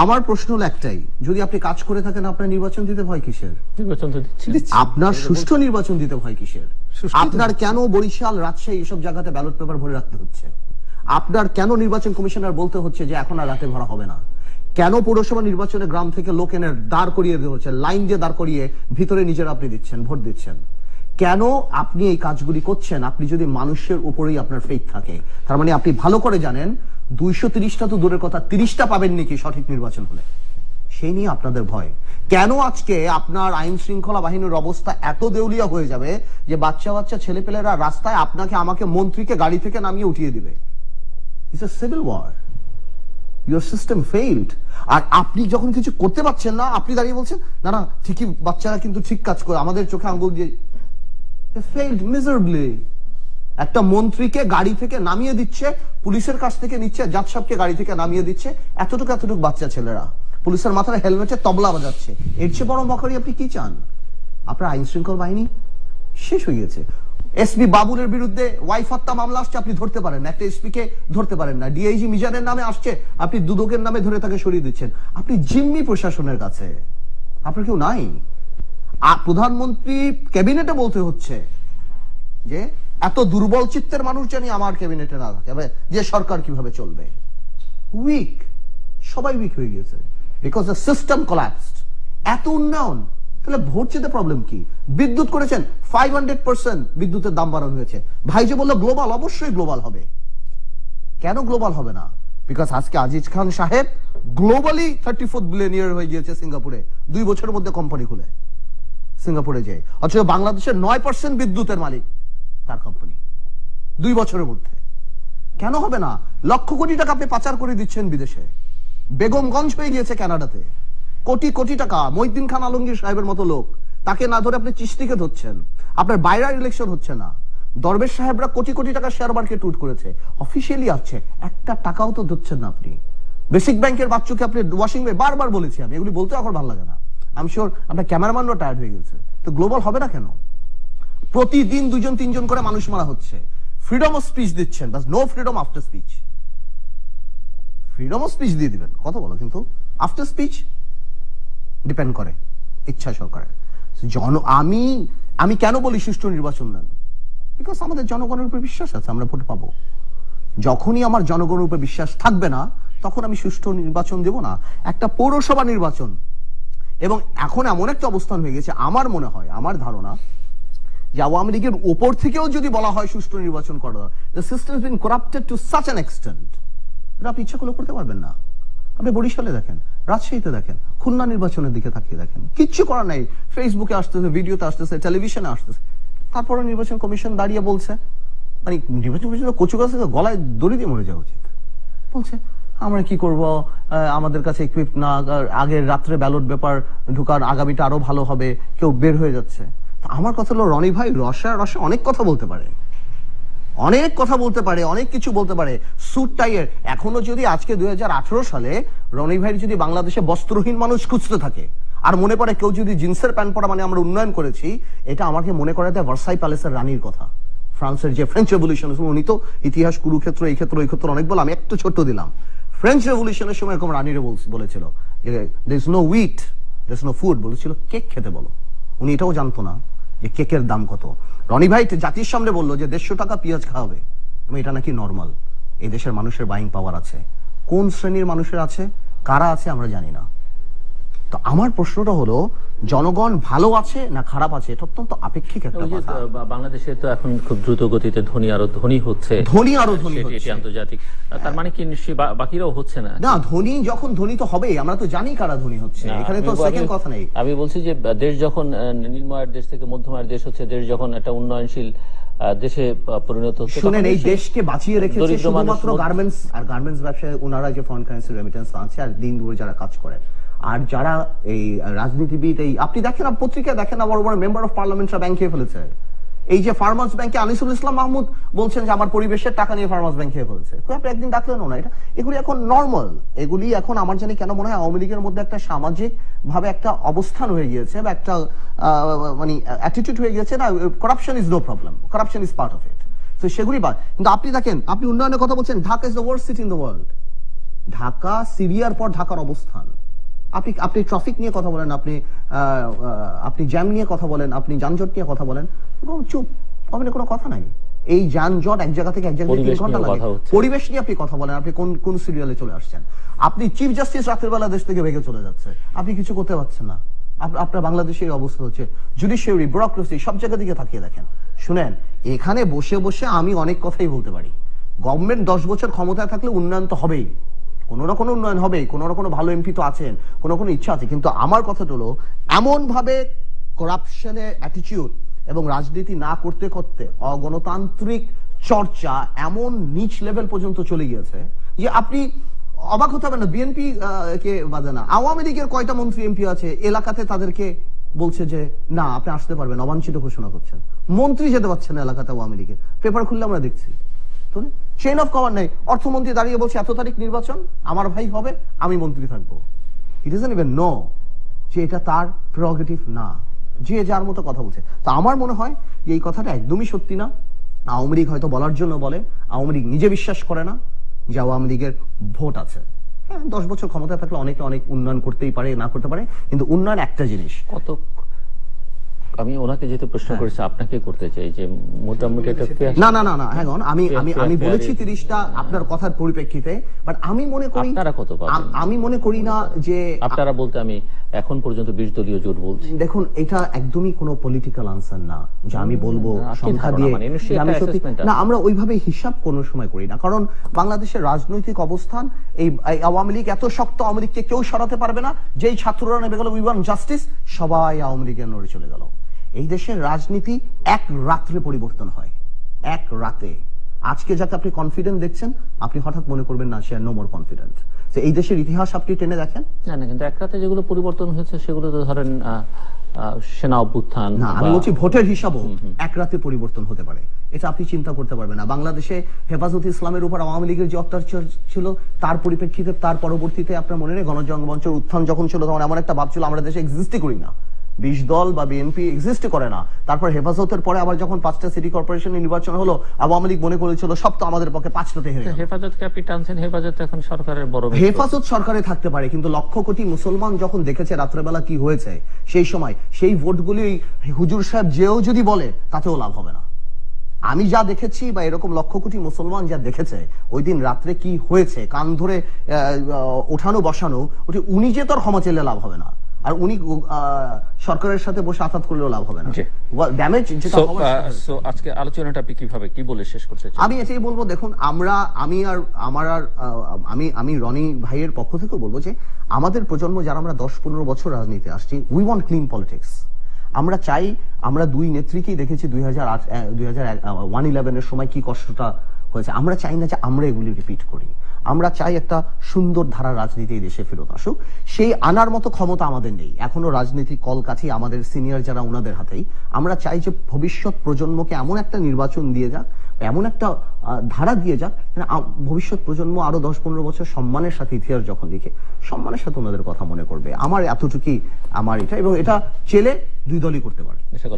আমার প্রশ্ন হলো একটাই, যদি আপনি কাজ করে থাকেন আপনার নির্বাচন দিতে ভয় কিসের? নির্বাচন তো দিচ্ছে। আপনার সুষ্ঠু নির্বাচন দিতে ভয় কিসের? আপনার কেন বরিশাল, রাজশাহী এসব জায়গাতে ব্যালট পেপার ভরে রাখতে হচ্ছে? আপনার কেন নির্বাচন কমিশনার বলতে হচ্ছে যে এখন আর রাতে ভরা হবে না? কেন পৌরসভা নির্বাচনে গ্রাম থেকে লোক এনে দাঁড় করিয়ে দেওয়া হচ্ছে, লাইন দিয়ে দাঁড় করিয়ে ভিতরে নিজের আপনি দিচ্ছেন, ভোট দিচ্ছেন? কেন আপনি এই কাজগুলি করছেন? আপনি যদি মানুষের উপরেই আপনার ফেথ থাকে, তার মানে আপনি ভালো করে জানেন 230টা তো দূরের কথা, 30টা পাবেন নাকি সঠিক নির্বাচন হলে, সেই নিয়ে আপনাদের ভয়। কেন আজকে আপনার আইন শৃঙ্খলা বাহিনীর অবস্থা এত দেউলিয়া হয়ে যাবে যে বাচ্চা বাচ্চা ছেলেপেলেরা রাস্তায় আপনাকে আমাকে মন্ত্রীকে গাড়ি থেকে নামিয়ে উঠিয়ে দিবে? It's a civil war. Your system failed. আর আপনি যখন কিছু করতে পারছেন না, আপনি দাঁড়িয়ে বলছেন না না ঠিকই, বাচ্চারা কিন্তু ঠিক কাজ করে, আমাদের চোখে আঙ্গুল দিয়ে। Failed miserably. একটা মন্ত্রীকে গাড়ি থেকে নামিয়ে দিচ্ছে, পুলিশের কাছ থেকে নিচ্ছে, জাজ সাহেবকে গাড়ি থেকে নামিয়ে দিচ্ছে, এতটুকু এতটুকু বাচ্চা ছেলেরা পুলিশের মাথায় হেলমেটে তবলা বাজাচ্ছে। এর চেয়ে বড় মকারি আপনি কি চান? আপনার আইন শৃঙ্খলা বাহিনী শেষ হয়ে গেছে। এসপি বাবুলের বিরুদ্ধে ওয়াইফ হত্যা মামলা আসছে, আপনি ধরতে পারেন না, একটা এসপি কে ধরতে পারেন না। ডিআইজি মিজানের নামে আসছে, আপনি দুদকের নামে ধরে তাকে সরিয়ে দিচ্ছেন। আপনি জিম্মি প্রশাসনের কাছে, আপনার কেউ নাই। প্রধানমন্ত্রী ক্যাবিনেটে বলতে হচ্ছে যে এত দুর্বল চিত্তের মানুষ জানি আমার ক্যাবিনেটে না থাকে, যে সরকার কিভাবে চলবে। উইক, সবাই উইক হয়ে গেছে বিকজ দ্য সিস্টেম কোল্যাপসড। এত উন্নয়ন, তাহলে ভোট যেতে প্রবলেম কি? বিদ্যুৎ করেছেন 500% বিদ্যুতের দাম বাড়ানো হয়েছে। ভাই যে বললো গ্লোবাল, অবশ্যই গ্লোবাল হবে। কেন গ্লোবাল হবে না? বিকজ আজকে আজিজ খান সাহেব গ্লোবালি 34th বিলিয়নিয়ার হয়ে গিয়েছে সিঙ্গাপুরে, 2 বছরের মধ্যে কোম্পানি খুলে সিঙ্গাপুরে যায়। অথচ বাংলাদেশের 9% বিদ্যুতের মালিক তার কোম্পানি 2 বছরের মধ্যে। কেন হবে না? লক্ষ কোটি টাকা আপনি পাচার করে দিচ্ছেন বিদেশে। বেগমগঞ্জ হয়ে গিয়েছে কানাডাতে, কোটি কোটি টাকা। মহিউদ্দিন খান আলমগীর সাহেবের মতো লোক, তাকে না ধরে আপনি চিশতিকে ধরছেন। আপনার বাইরের ইলেকশন হচ্ছে না। দরবেশ সাহেবরা কোটি কোটি টাকা শেয়ার মার্কেট উঠ করেছে, অফিসিয়ালি আছে, একটা টাকাও তো ধরছেন না আপনি। বেসিক ব্যাংকের বাচ্চুকে আপনি ওয়াশিং মে, বারবার বলেছি আমি, এগুলি বলতে এখন ভালো লাগে না। আমি শিওর আপনার ক্যামেরাম্যানও টায়ার্ড হয়ে গেছে। তো গ্লোবাল হবে না কেন? প্রতিদিন 2-3 করে মানুষ মারা হচ্ছে। ফ্রিডম অফ স্পিচ দিচ্ছেন, বাস no freedom after speech. Freedom of speech দিয়ে দিবেন, কথা বলো, কিন্তু আফটার স্পিচ ডিপেন্ড করে ইচ্ছা সরকারের। আমি কেন বলি সুষ্ঠু নির্বাচন দেন? বিকজ আমাদের জনগণের উপর বিশ্বাস আছে, আমরা ভোট পাবো। যখনই আমার জনগণের উপর বিশ্বাস থাকবে না, তখন আমি সুষ্ঠু নির্বাচন দেব না। একটা পৌরসভা নির্বাচন, এবং এখন এমন একটা অবস্থান হয়ে গেছে, আমার মনে হয়, আমার ধারণা যে আওয়ামী লীগের উপর থেকেও যদি বলা হয় সুষ্ঠু নির্বাচন করা, the system has been corrupted two such an extent, আপনি ইচ্ছা করলে করতে পারবেন না। আপনি বরিশালে দেখেন, রাজশাহীতে দেখেন, খুলনা নির্বাচনের দিকে তাকিয়ে দেখেন, কিচ্ছু করার নাই। ফেসবুকে আসতেছে, ভিডিওতে আসতেছে, টেলিভিশনে আসতেছে। তারপরে নির্বাচন কমিশন দাঁড়িয়ে বলছে, মানে নির্বাচন কমিশন কচু গাছে গলায় দড়ি দিয়ে মরে যাওয়া উচিত। বলছে আমরা কি করব, আমাদের কাছে ইকুইপ না, আগের রাত্রে ব্যালট পেপার ঢুকার, আগামীটা আরো ভালো হবে, কেউ বের হয়ে যাচ্ছে। আমার কথা হলো, রনি ভাই রসা অনেক কথা বলতে পারে, অনেক কথা বলতে পারে, অনেক কিছু বলতে পারে। স্যুট টাইয়ের এখনো যদি আজকে 2018 সালে রনি ভাই যদি বাংলাদেশে বস্ত্রহীন মানুষ খুঁজতে থাকে আর মনে পড়ে কেউ যদি জিন্সের প্যান্ট পরা মানে আমরা উন্নয়ন করেছি, এটা আমাকে মনে করে দেয় ভার্সাই প্যালেসের রানীর কথা, ফ্রান্সের যে ফ্রেঞ্চ রেভলিউশন। উনি তো ইতিহাস, কুরুক্ষেত্র, এই ক্ষেত্র ওই ক্ষেত্র অনেক বল, আমি একটু ছোট্ট দিলাম। ফ্রেঞ্চ রেভলিউশনের সময় এরকম রানীরে বলেছিল যে there is no wheat, there is no food, বলেছিল কেক খেতে বলো। উনি এটাও জানতো না যে কেকের দাম কত। রনি ভাই জাতির সামনে বললো যে 150 টাকা পেঁয়াজ খাওয়াবে, এবং এটা নাকি নর্মাল। এই দেশের মানুষের বাইং পাওয়ার আছে। কোন শ্রেণীর মানুষের আছে, কারা আছে আমরা জানি না। তো আমার প্রশ্নটা হলো, জনগণ ভালো আছে না খারাপ আছে, এটা অত্যন্ত আপেক্ষিক একটা কথা। বাংলাদেশে তো এখন খুব দ্রুত গতিতে ধনী আরো ধনী হচ্ছে, এটি আন্তর্জাতিক। তার মানে কি নিশ্চয়ই বাকিরাও হচ্ছে না? না, ধনী যখন ধনী তো হবেই, আমরা তো জানি কারা ধনী হচ্ছে, এখানে তো সেকেন্ড কথা নেই। আমি বলছি যে দেশ যখন নিম্ন আয়ের দেশ থেকে মধ্যম আয়ের দেশ হচ্ছে, দেশ যখন একটা উন্নয়নশীল দেশে পরিণত হচ্ছে, শুনেন, এই দেশকে বাঁচিয়ে রেখেছে শুধুমাত্র গার্মেন্টস আর গার্মেন্টস ব্যবসায় ওনারা যে ফরেন কারেন্সি রেমিটেন্স আনছে, আর দিন দুপুরে যারা কাজ করে, আর যারা এই রাজনীতিবিদ, এই আপনি দেখেন, পত্রিকায় দেখেন না, বড় বড় মেম্বার অফ পার্লামেন্টরা ব্যাংক খেয়ে ফেলেছে। এই যে ফার্মার্স ব্যাংকে আনিসুল ইসলাম মাহমুদ বলছেন যে আমার পরিবেশের টাকা নিয়ে ফার্মার্স ব্যাংক খেয়ে ফেলেছে, আপনি একদিন ডাকলেন না। এটা এগুলি এখন নর্মাল। এগুলি এখন আমার জানি কেন মনে হয় আওয়ামী লীগের মধ্যে একটা সামাজিক ভাবে একটা অবস্থান হয়ে গিয়েছে, বা একটা মানে অ্যাটিটিউড হয়ে গিয়েছে, না corruption is no problem, corruption is part of it. তো সেগুলি কিন্তু আপনি দেখেন, আপনি উন্নয়নের কথা বলছেন, Dhaka is the worst city in the world. Dhaka সিরিয়ার পর ঢাকার অবস্থান। আপনি ট্রাফিক নিয়ে কথা বলেন, আপনি জ্যাম নিয়ে কথা বলেন, আপনি যানজট নিয়ে কথা বলেন, চুপ, ওখানে কোনো কথা নাই। এই যানজট এক জায়গা থেকে এক জায়গায় 3 ঘন্টা লাগে। পরিবেশ নিয়ে আপনি কথা বলেন, আপনি কোন সিরিয়ালে চলে আসছেন? আপনি চিফ জাস্টিস রাতের বেলা দেশ থেকে ভেগে চলে যাচ্ছে, আপনি কিছু করতে পারছেন না। আপনার বাংলাদেশের অবস্থা হচ্ছে জুডিশিয়ারি, ব্যুরোক্রেসি, সব জায়গা দিকে তাকিয়ে দেখেন। শুনেন, এখানে বসে বসে আমি অনেক কথাই বলতে পারি। গভর্নমেন্ট 10 বছর ক্ষমতায় থাকলে উন্নয়ন তো হবেই, কোনো না কোনো উন্নয়ন হবে, কোনো না কোনো ভালো এমপি তো আছেন, কোনো ইচ্ছা আছে। কিন্তু আমার কথাটা হলো, এমন ভাবে করাপশনের অ্যাটিটিউড এবং রাজনীতি না করতে করতে অগণতান্ত্রিক চর্চা এমন নিচ লেভেল পর্যন্ত চলে গিয়েছে যে আপনি অবাক হতে হবে না। বিএনপি কে বাদে না, আওয়ামী লীগের কয়টা মন্ত্রী এমপি আছে এলাকাতে, তাদেরকে বলছে যে না আপনি আসতে পারবেন, অবাঞ্ছিত ঘোষণা করছেন। মন্ত্রী যেতে পারছে না এলাকাতে আওয়ামী লীগের, পেপার খুললে আমরা দেখছি। চেইন অফ কমান্ড নেই। অর্থমন্ত্রী দাঁড়িয়ে বলছে এত তারিখ নির্বাচন, আমার ভাই হবে, আমি মন্ত্রী থাকবো। হি ডাজন্ট ইভেন নো যে এটা তার প্রেরোগেটিভ না, যে যার মতো কথা বলছে। তো আমার মনে হয় যে এই কথাটা একদমই সত্যি না। আওয়ামী লীগ হয়তো বলার জন্য বলে, আওয়ামী লীগ নিজে বিশ্বাস করে না যে আওয়ামী লীগের ভোট আছে। হ্যাঁ, 10 বছর ক্ষমতায় থাকলে অনেকে অনেক উন্নয়ন করতেই পারে, না করতে পারে, কিন্তু উন্নয়ন একটা জিনিস। কত আমি ওনাকে যেহেতু প্রশ্ন করেছি, আপনাকে করতে চাই যে মোটামুটি না হ্যাঁ, আমি বলেছি 30টা আপনার কথার পরিপ্রেক্ষিতে, বাট আমি মনে করি আপনারা কত পাবেন? আমি মনে করি না যে আপনারা বলতে আমি এখন পর্যন্ত 20 দলীয় জোট বলছি। দেখুন, এটা একদমই কোনো পলিটিক্যাল আনসার না যে আমি বলবো সংখ্যা দিয়ে আমি সত্যি না। আমরা ওইভাবে হিসাব কোনো সময় করি না, কারণ বাংলাদেশের রাজনৈতিক অবস্থান, এই আওয়ামী লীগ এত শক্ত, আওয়ামী লীগকে কেউ সরাতে পারবে না। যেই ছাত্ররা নেমে গেল উই ওয়ান্ট জাস্টিস, সবাই আওয়ামী লীগের নড়ে চলে গেল। এই দেশের রাজনীতি এক রাত্রে পরিবর্তন হয়, এক রাতে। আজকে যাকে আপনি কনফিডেন্ট দেখছেন, আপনি হঠাৎ মনে করবেন না সে নো মোর কনফিডেন্ট। এই দেশের ইতিহাস আপনি টেনে দেখেন না, কিন্তু এক রাতে যেগুলো পরিবর্তন হয়েছে সেগুলো তো ধরেন সেনা অভ্যুত্থান না, আমি বলছি ভোটের হিসাবও এক রাতে পরিবর্তন হতে পারে। এটা আপনি চিন্তা করতে পারবেন না। বাংলাদেশে হেফাজতে ইসলামের উপর আওয়ামী লীগের যে অত্যাচার ছিল, তার পরিপ্রেক্ষিতে, তার পরবর্তীতে আপনার মনে নেই গণজনমঞ্চের উত্থান যখন ছিল, তখন এমন একটা ভাব ছিল আমরা দেশে এক্সিস্টই করি না, 20 দল বা বিএনপি এক্সিস্ট করে না। তারপর হেফাজতের পরে আবার যখন 5টা সিটি কর্পোরেশনের নির্বাচন হলো, আওয়ামী লীগ মনে করেছিল সব তো আমাদের পক্ষে, 5টাতে হেরে গেল। হেফাজতকে আপনি টানছেন, হেফাজত এখন সরকারের বড়, হেফাজত সরকারে থাকতে পারে, কিন্তু লক্ষ কোটি মুসলমান যখন দেখেছে রাত্রেবেলা কি হয়েছে, সেই সময় সেই ভোটগুলি হুজুর সাহেব যেও যদি বলে তাতেও লাভ হবে না। আমি যা দেখেছি বা এরকম লক্ষ কোটি মুসলমান যা দেখেছে, ওই দিন রাত্রে কি হয়েছে, কান ধরে ওঠানো বসানো, ওটি উনি যে তোর ক্ষমা চেলে লাভ হবে না, আর উনি সরকারের সাথে বসে আঘাত করলেও লাভ হবে না। ড্যামেজ যেটা হবে। সো আজকে আলোচনাটা আপনি কিভাবে কি বলে শেষ করতে চান? আমি এটাই বলবো, দেখুন, আমি রনি ভাইয়ের পক্ষ থেকে বলবো যে আমাদের প্রজন্ম যারা আমরা 10-15 বছর রাজনীতি আসছি, উই ওয়ান্ট ক্লিন পলিটিক্স। আমরা চাই, আমরা দুই নেত্রীকেই দেখেছি 2001-11 এর সময় কি কষ্টটা হয়েছে। আমরা চাই না যে আমরা এগুলি রিপিট করি। আমরা চাই একটা সুন্দর ধারা রাজনীতি দেশে ফেরত আসুক। সেই আনার মতো ক্ষমতা আমাদের নেই, এখনো রাজনীতি কলকাঠি আমাদের সিনিয়র যারা, ওনাদের হাতেই। আমরা চাই যে ভবিষ্যৎ প্রজন্মকে এমন একটা নির্বাচন দিয়ে যাক, এমন একটা ধারা দিয়ে যাক, ভবিষ্যৎ প্রজন্ম আরো 10-15 বছর সম্মানের সাথে ইতিহাস যখন লিখে, সম্মানের সাথে ওনাদের কথা মনে করবে। আমার এতটুকুই আমার এটা, এবং এটা চেলে দুই দলই করতে পারে।